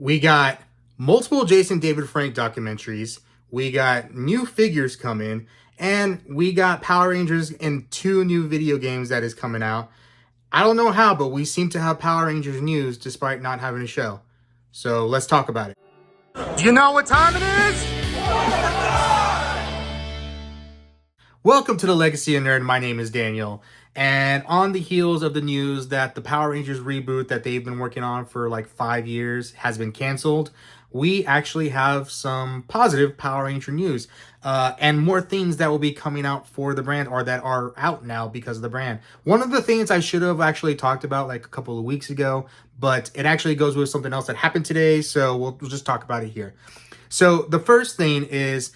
We got multiple Jason David Frank documentaries. We got new figures coming, and we got Power Rangers in 2 new video games that is coming out. I don't know how, but we seem to have Power Rangers news despite not having a show. So let's talk about it. Do you know what time it is? Welcome to the Legacy of Nerd. My name is Daniel. And on the heels of the news that the Power Rangers reboot that they've been working on for like 5 years has been canceled, we actually have some positive Power Ranger news and more things that will be coming out for the brand or that are out now because of the brand. One of the things I should have actually talked about like a couple of weeks ago, but it actually goes with something else that happened today, so we'll just talk about it here. So the first thing is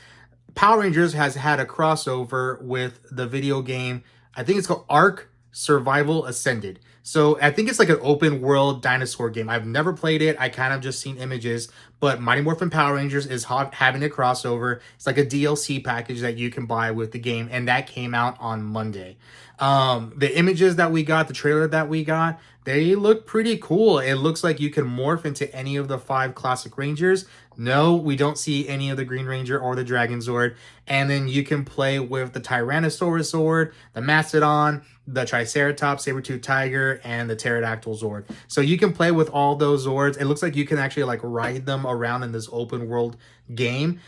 Power Rangers has had a crossover with the video game. I think it's called Ark Survival Ascended. So I think it's like an open world dinosaur game. I've never played it. I kind of just seen images, but Mighty Morphin Power Rangers is having a crossover. It's like a DLC package that you can buy with the game, and that came out on Monday. The images that we got, the trailer that we got, they look pretty cool. It looks like you can morph into any of the 5 classic Rangers. No, we don't see any of the Green Ranger or the Dragon Zord. And then you can play with the Tyrannosaurus Zord, the Mastodon, the Triceratops, Saber-Tooth Tiger, and the Pterodactyl Zord. So you can play with all those Zords. It looks like you can actually like ride them around in this open world game.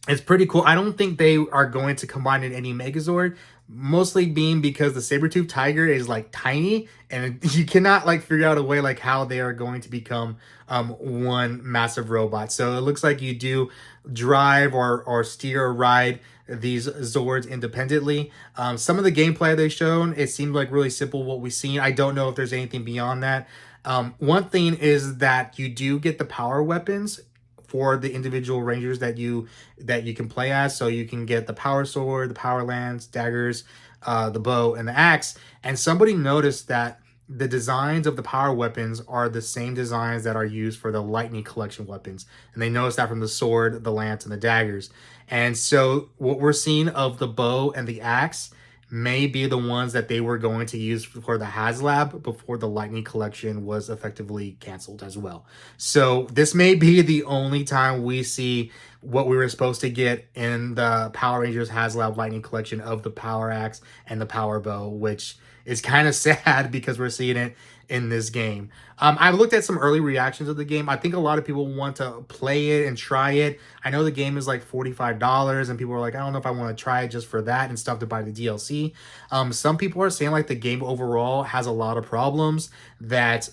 It's pretty cool. I don't think they are going to combine in any Megazord, mostly being because the Saber-Tooth Tiger is like tiny and you cannot like figure out a way like how they are going to become one massive robot. So it looks like you do drive or steer or ride these Zords independently. Some of the gameplay they've shown, it seemed like really simple what we've seen. I don't know if there's anything beyond that. One thing is that you do get the power weapons for the individual Rangers that you can play as. So you can get the Power Sword, the Power Lance, daggers, the bow, and the axe. And somebody noticed that the designs of the power weapons are the same designs that are used for the Lightning Collection weapons. And they noticed that from the sword, the lance, and the daggers. And so what we're seeing of the bow and the axe may be the ones that they were going to use for the HasLab before the Lightning Collection was effectively canceled as well. So this may be the only time we see what we were supposed to get in the Power Rangers HasLab Lightning Collection of the Power Axe and the Power Bow, which is kind of sad because we're seeing it in this game. I looked at some early reactions of the game. I think a lot of people want to play it and try it. I know the game is like $45 and people are like, I don't know if I want to try it just for that and stuff to buy the DLC. Some people are saying like the game overall has a lot of problems, that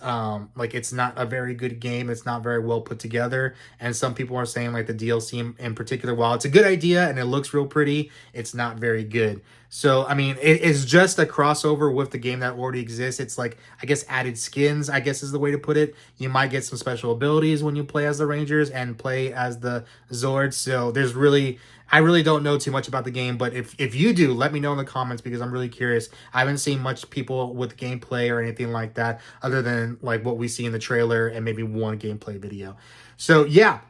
like it's not a very good game. It's not very well put together. And some people are saying like the DLC in particular, while it's a good idea and it looks real pretty, it's not very good. So, I mean, it is just a crossover with the game that already exists. It's like, I guess, added skins, I guess is the way to put it. You might get some special abilities when you play as the Rangers and play as the Zords. So I really don't know too much about the game, but if you do, let me know in the comments because I'm really curious. I haven't seen much people with gameplay or anything like that other than like what we see in the trailer and maybe one gameplay video. So, yeah.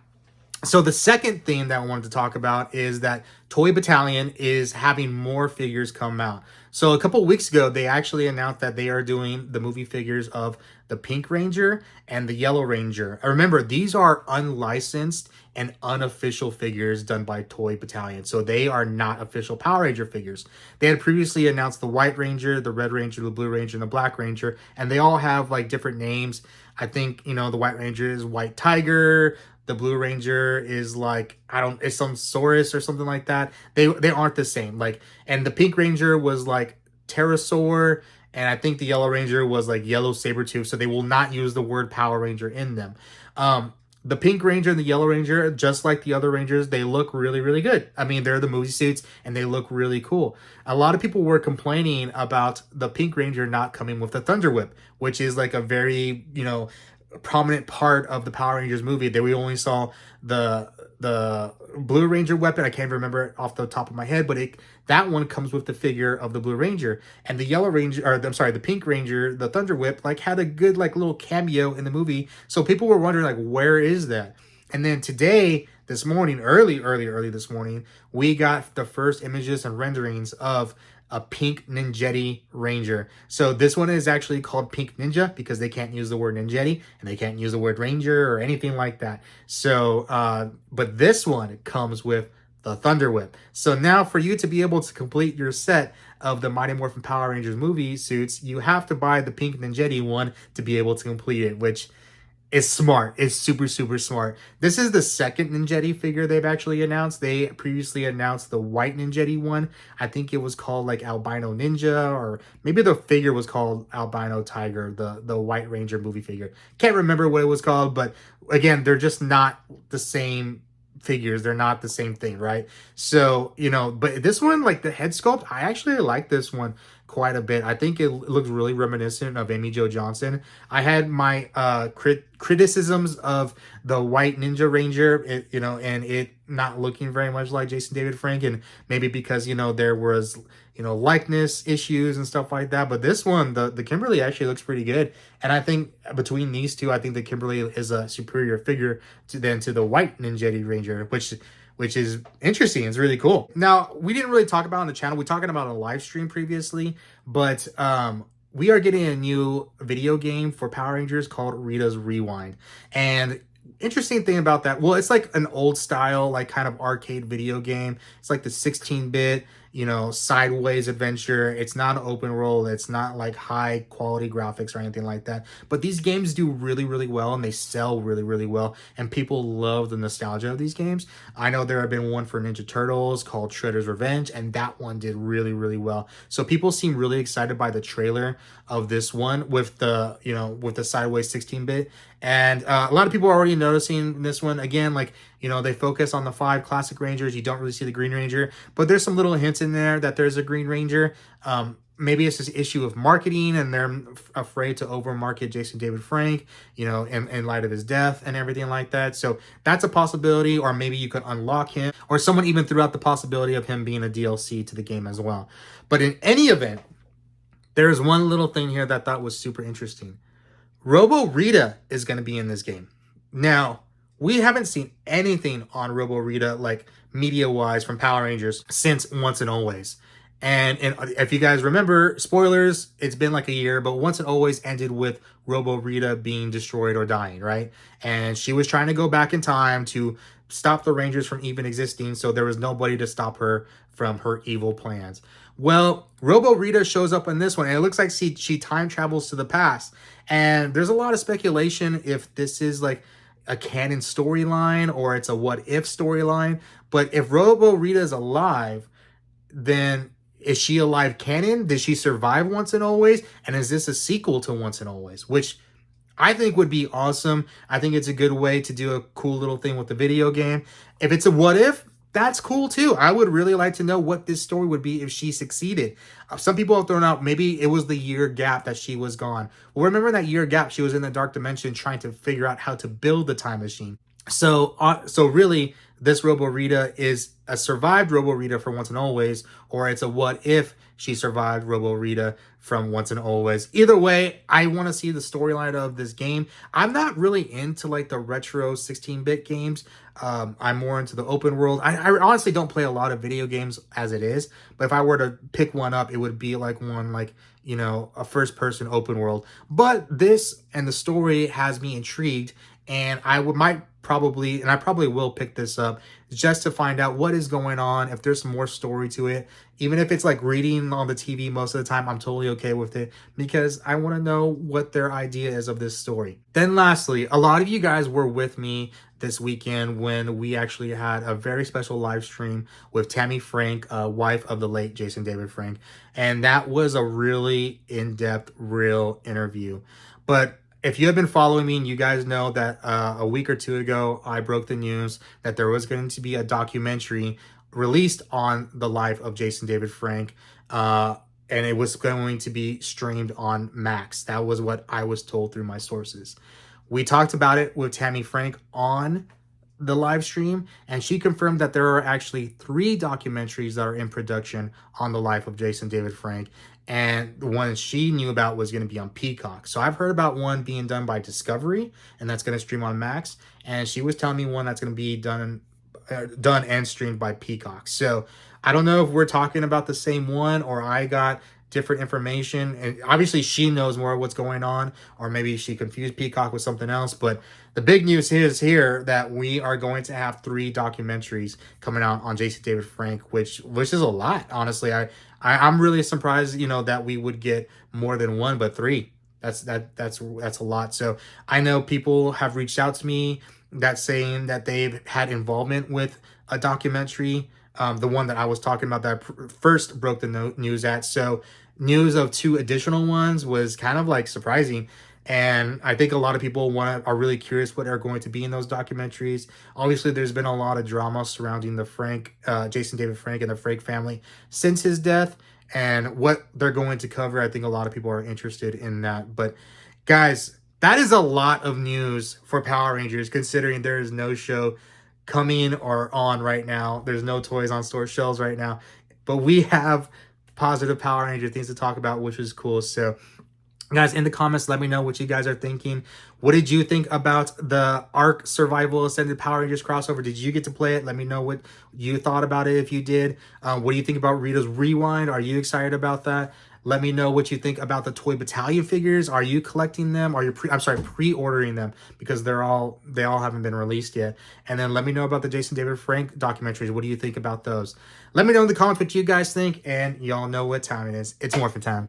So the second thing that I wanted to talk about is that Toy Battalion is having more figures come out. So a couple of weeks ago, they actually announced that they are doing the movie figures of the Pink Ranger and the Yellow Ranger. Remember, these are unlicensed and unofficial figures done by Toy Battalion. So they are not official Power Ranger figures. They had previously announced the White Ranger, the Red Ranger, the Blue Ranger, and the Black Ranger. And they all have like different names. I think, the White Ranger is White Tiger. The Blue Ranger is like, it's some Saurus or something like that. They aren't the same. Like, and the Pink Ranger was like Pterosaur, and I think the Yellow Ranger was like Yellow Saber-Tooth, so they will not use the word Power Ranger in them. The Pink Ranger and the Yellow Ranger, just like the other Rangers, they look really, really good. I mean, they're the movie suits, and they look really cool. A lot of people were complaining about the Pink Ranger not coming with the Thunder Whip, which is like a very, prominent part of the Power Rangers movie. That we only saw the Blue Ranger weapon. I can't remember it off the top of my head, but that one comes with the figure of the Blue Ranger. And the Yellow Ranger, or I'm sorry, the Pink Ranger, the Thunder Whip, like had a good like little cameo in the movie. So people were wondering like, where is that? And then today, this morning, early this morning, we got the first images and renderings of a Pink Ninjetti Ranger. So this one is actually called Pink Ninja because they can't use the word Ninjetti and they can't use the word Ranger or anything like that. So, but this one comes with the Thunder Whip. So now for you to be able to complete your set of the Mighty Morphin Power Rangers movie suits, you have to buy the Pink Ninjetti one to be able to complete it, which is smart. It's super, super smart. This is the second Ninjetti figure they've actually announced. They previously announced the white Ninjetti one. I think it was called like Albino Ninja, or maybe the figure was called Albino Tiger, the White Ranger movie figure. Can't remember what it was called, but again, they're just not the same figures. They're not the same thing, right? So, but this one, like the head sculpt, I actually like this one quite a bit. I think it looks really reminiscent of Amy Jo Johnson. I had my criticisms of the white Ninja Ranger, and it not looking very much like Jason David Frank, and maybe because there was likeness issues and stuff like that. But this one, the Kimberly actually looks pretty good, and I think between these two, I think the Kimberly is a superior figure to the white Ninjetti Ranger, which is interesting. It's really cool. Now, we didn't really talk about on the channel. We talked about a live stream previously, but we are getting a new video game for Power Rangers called Rita's Rewind. And interesting thing about that, well, it's like an old style, like kind of arcade video game. It's like the 16-bit, sideways adventure. It's not an open world. It's not like high quality graphics or anything like that. But these games do really, really well, and they sell really, really well. And people love the nostalgia of these games. I know there have been one for Ninja Turtles called Shredder's Revenge, and that one did really, really well. So people seem really excited by the trailer of this one with the, with the sideways 16-bit. And a lot of people are already noticing this one. Again, like, they focus on the 5 classic Rangers. You don't really see the Green Ranger, but there's some little hints in there that there's a Green Ranger. Maybe it's this issue of marketing, and they're afraid to over-market Jason David Frank, in light of his death and everything like that. So that's a possibility, or maybe you could unlock him, or someone even threw out the possibility of him being a DLC to the game as well. But in any event, there's one little thing here that I thought was super interesting. Robo Rita is going to be in this game. Now, we haven't seen anything on Robo Rita, like media-wise, from Power Rangers since Once and Always. And if you guys remember, spoilers, it's been like a year, but Once and Always ended with Robo Rita being destroyed or dying, right? And she was trying to go back in time to stop the Rangers from even existing, so there was nobody to stop her from her evil plans. Well, Robo Rita shows up in this one, and it looks like she time travels to the past. And there's a lot of speculation if this is like a canon storyline or it's a what if storyline. But if Robo Rita is alive, then is she alive canon? Did she survive Once and Always? And is this a sequel to Once and Always? Which I think would be awesome. I think it's a good way to do a cool little thing with the video game. If it's a what if, that's cool too. I would really like to know what this story would be if she succeeded. Some people have thrown out maybe it was the year gap that she was gone. Well, remember that year gap, she was in the dark dimension trying to figure out how to build the time machine. So really, this Robo Rita is a survived Robo Rita for Once and Always, or it's a what if she survived Robo Rita from Once and Always. Either way, I want to see the storyline of this game. I'm not really into like the retro 16-bit games. I'm more into the open world. I honestly don't play a lot of video games as it is, but if I were to pick one up, it would be like one like, a first-person open world. But this and the story has me intrigued, and I probably will pick this up just to find out what is going on, if there's some more story to it. Even if it's like reading on the TV most of the time, I'm totally okay with it because I want to know what their idea is of this story. Then lastly, a lot of you guys were with me this weekend when we actually had a very special live stream with Tammy Frank, wife of the late Jason David Frank. And that was a really in-depth, real interview. But if you have been following me, and you guys know that a week or two ago, I broke the news that there was going to be a documentary released on the life of Jason David Frank, and it was going to be streamed on Max. That was what I was told through my sources. We talked about it with Tammy Frank on the live stream, and she confirmed that there are actually 3 documentaries that are in production on the life of Jason David Frank. And the one she knew about was going to be on Peacock. So I've heard about one being done by Discovery, and that's going to stream on Max. And she was telling me one that's going to be done done and streamed by Peacock. So I don't know if we're talking about the same one or I got different information. And obviously she knows more of what's going on, or maybe she confused Peacock with something else. But the big news is here that we are going to have 3 documentaries coming out on Jason David Frank, which is a lot. Honestly, I'm really surprised, that we would get more than 1, but 3. That's a lot. So I know people have reached out to me that saying that they've had involvement with a documentary, the one that I was talking about that first broke the news at. So news of 2 additional ones was kind of like surprising. And I think a lot of people are really curious what are going to be in those documentaries. Obviously, there's been a lot of drama surrounding the Jason David Frank and the Frank family since his death, and what they're going to cover. I think a lot of people are interested in that. But guys, that is a lot of news for Power Rangers, considering there is no show coming or on right now. There's no toys on store shelves right now, but we have positive Power Ranger things to talk about, which is cool. So guys, in the comments, let me know what you guys are thinking. What did you think about the Arc Survival Ascended Power Rangers crossover? Did you get to play it? Let me know what you thought about it if you did. What do you think about Rita's Rewind? Are you excited about that? Let me know what you think about the Toy Battalion figures. Are you collecting them? Are you pre-ordering them, because they all haven't been released yet? And then let me know about the Jason David Frank documentaries. What do you think about those? Let me know in the comments what you guys think, and y'all know what time it is. It's morphin' time.